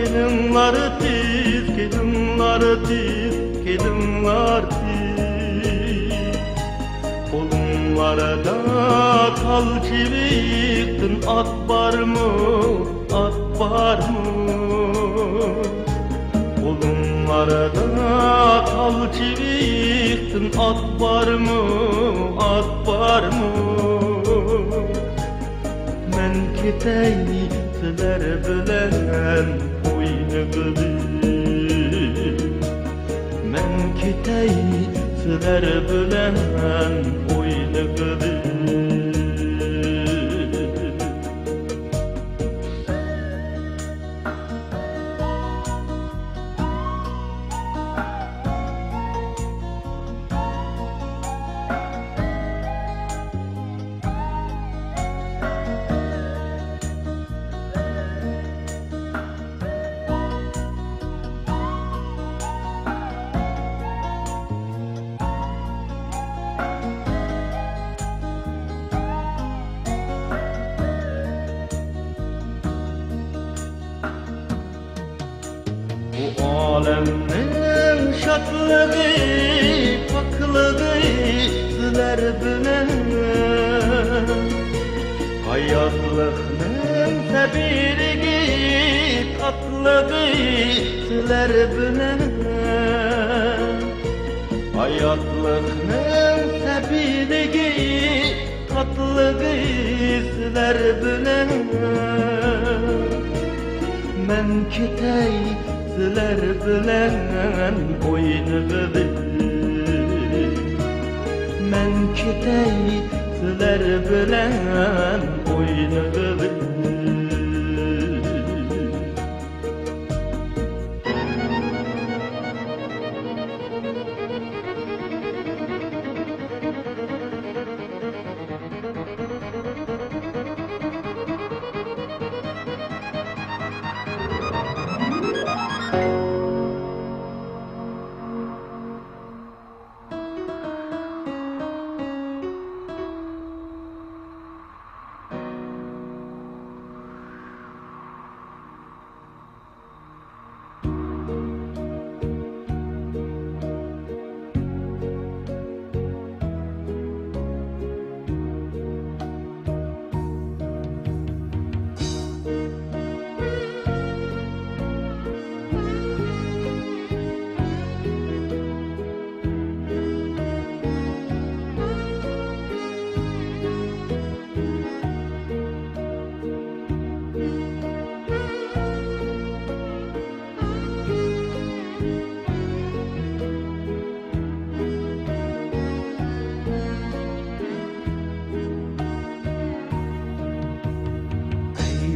Kelinglar tiz, kelinglar tiz, kelinglar tiz. Kolumlarda kalçı büyüktün, at var mı, at var mı? Kolumlarda kalçı büyüktün, at var mı, at var mı? Men ketey sizler bilen oynadı. Men ketey sizler bilen oynadı. Bu alemnin şadlığı, paklığı sizler bilen. Hayatlıkның sabirliği, tatlığı sizler bilen. Hayatlıkның sabirliği, tatlığı sizler bilen. Men ketey sizler bilen oynadı. Men ketey sizler bilen oynadı.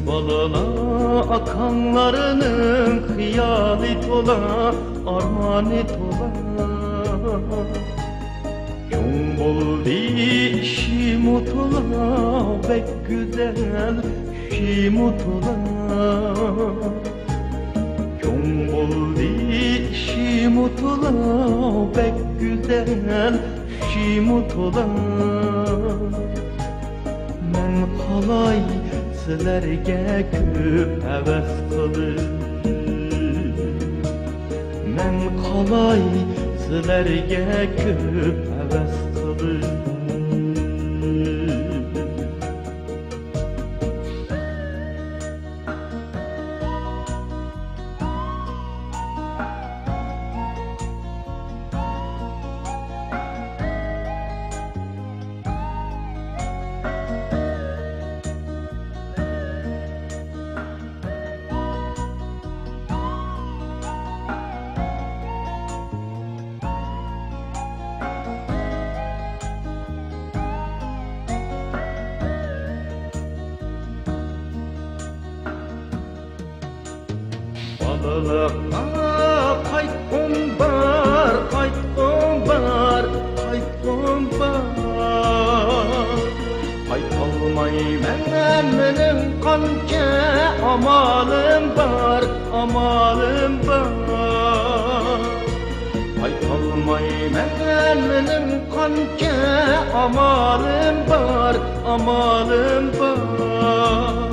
Balına akanlarının hıyali tola, armani tola. Yum buldu işim tola, pek güzel işim tola. Yum buldu işim tola, pek güzel işim tola. Men qalay sizlerge köp heves qilib. Men qalay sizlerge köp heves qilib. Balılığa qaytqum bar, qaytqum bar, qaytqum bar. Qaytolmayman mening qancha amalim bar, amalim bar. Qaytolmayman mening qancha amalim bar, amalim bar.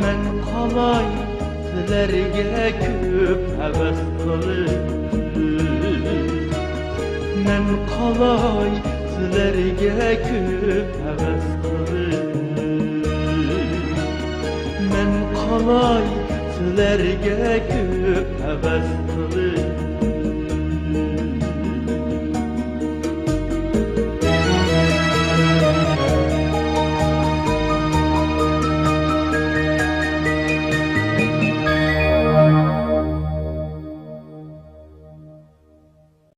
Men qalay sizlerge köp heves qılıp men qalay sizlerge köp heves qılıp men qalay sizlerge köp heves qılıp